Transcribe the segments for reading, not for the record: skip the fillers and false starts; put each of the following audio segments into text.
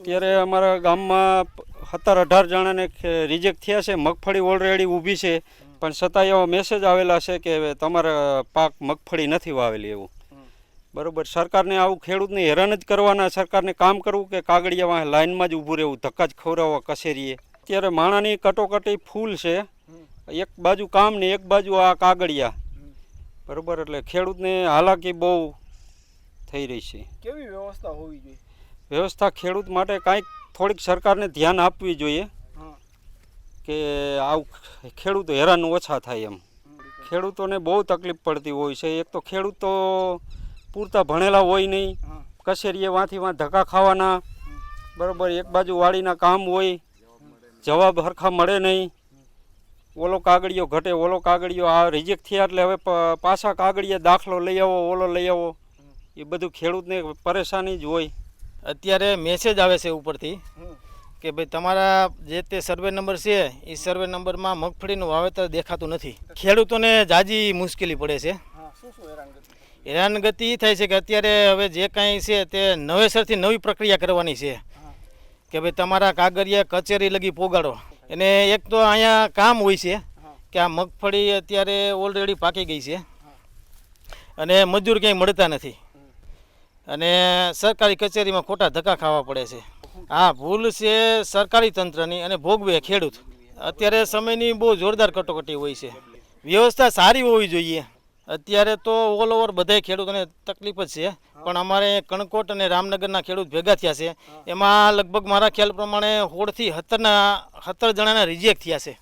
અત્યારે અમારા ગામમાં 17-18 જણાને રિજેક્ટ થયા છે. મગફળી ઓલરેડી ઊભી છે, પણ છતાંય એવા મેસેજ આવેલા છે કે તમારા પાક મગફળી નથી વાવેલી એવું. બરાબર, સરકારને આવું ખેડૂતને હેરાન જ કરવાના, સરકારને કામ કરવું કે કાગળિયા લાઇનમાં જ ઊભું રહેવું, ધક્કા જ ખવડાવવા કચેરીએ. અત્યારે માણાની કટોકટી ફૂલ છે, એક બાજુ કામ ને એક બાજુ આ કાગળિયા. બરાબર, એટલે ખેડૂતને હાલાકી બહુ થઈ રહી છે. કેવી વ્યવસ્થા હોવી જોઈએ? વ્યવસ્થા ખેડૂત માટે કાંઈક થોડીક સરકારને ધ્યાન આપવી જોઈએ કે આવું ખેડૂતો હેરાન ઓછા થાય એમ. ખેડૂતોને બહુ તકલીફ પડતી હોય છે. એક તો ખેડૂત તો પૂરતા ભણેલા હોય નહીં, કચેરીએ વાંથી ધક્કા ખાવાના. બરાબર, એક બાજુ વાડીના કામ હોય, જવાબ સરખા મળે નહીં. ઓલો કાગળિયો ઘટે, ઓલો કાગળિયો આ રિજેક્ટ થયા એટલે હવે પાછા કાગળિયા દાખલો લઈ આવો, ઓલો લઈ આવો, એ બધું ખેડૂતને પરેશાની જ હોય. અત્યારે મેસેજ આવે છે ઉપરથી કે ભાઈ તમારા જે તે સર્વે નંબર છે એ સર્વે નંબરમાં મગફળીનું વાવેતર દેખાતું નથી. ખેડૂતોને જાજી મુશ્કેલી પડે છે. હેરાનગતિ એ થાય છે કે અત્યારે હવે જે કાંઈ છે તે નવેસરથી નવી પ્રક્રિયા કરવાની છે કે ભાઈ તમારા કાગળિયા કચેરી લગી પોગાડો. અને એક તો અહીંયા કામ હોય છે કે આ મગફળી અત્યારે ઓલરેડી પાકી ગઈ છે અને મજૂર ક્યાંય મળતા નથી અને સરકારી કચેરીમાં ખોટા ધક્કા ખાવા પડે છે. આ ભૂલ છે સરકારી તંત્રની અને ભોગવે ખેડૂત. અત્યારે સમયની બહુ જોરદાર કટોકટી હોય છે. વ્યવસ્થા સારી હોવી જોઈએ. અત્યારે તો ઓલ ઓવર બધાય ખેડૂતોને તકલીફ જ છે, પણ અમારે કણકોટ અને રામનગરના ખેડૂત ભેગા થયા છે. એમાં લગભગ મારા ખ્યાલ પ્રમાણે 16 થી 17 જણાના રિજેક્ટ થયા છે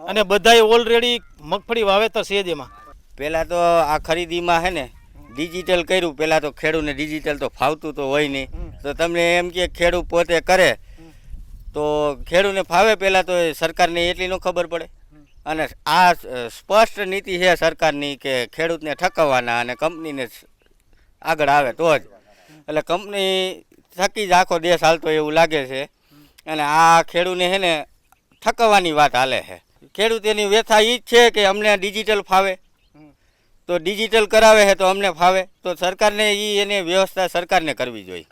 અને બધાય ઓલરેડી મગફળી વાવેતર છે જ. એમાં પહેલાં તો આ ખરીદીમાં હે ને ડિજિટલ કર્યું. પહેલાં તો ખેડૂતને ડિજિટલ તો ફાવતું તો હોય નહીં, તો તમને એમ કે ખેડૂત પોતે કરે તો ખેડૂતને ફાવે. પહેલાં તો સરકારને એટલી ન ખબર પડે. અને આ સ્પષ્ટ નીતિ છે સરકારની કે ખેડૂતને ઠકવવાના અને કંપનીને આગળ આવે તો જ. એટલે કંપની થકી જ આખો દેશ હાલતો એવું લાગે છે અને આ ખેડૂતને છે ને ઠકવવાની વાત હાલે છે. ખેડૂત એની વ્યથા એ જ છે કે અમને ડિજિટલ ફાવે તો ડિજિટલ કરાવે છે તો અમને ફાવે. તો સરકારને એને વ્યવસ્થા સરકારને કરવી જોઈએ.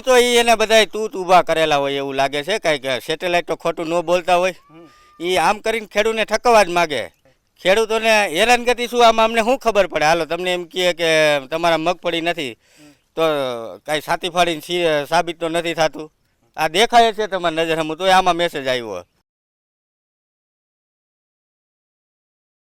તો એને બધાય તૂત ઊભા કરેલા હોય એવું લાગે છે. કાંઈક સેટેલાઇટ તો ખોટું ન બોલતા હોય. આમ કરીને ખેડૂતને ઠકવા જ માગે. ખેડૂતોને હેરાનગતિ શું, આમાં અમને શું ખબર પડે? હાલો તમને એમ કહે કે તમારા મગફળી નથી તો કાંઈ સાતી ફાડીને સાબિત તો નથી થતું. આ દેખાય છે તમારી નજર હમું, તો આમાં મેસેજ આવ્યો.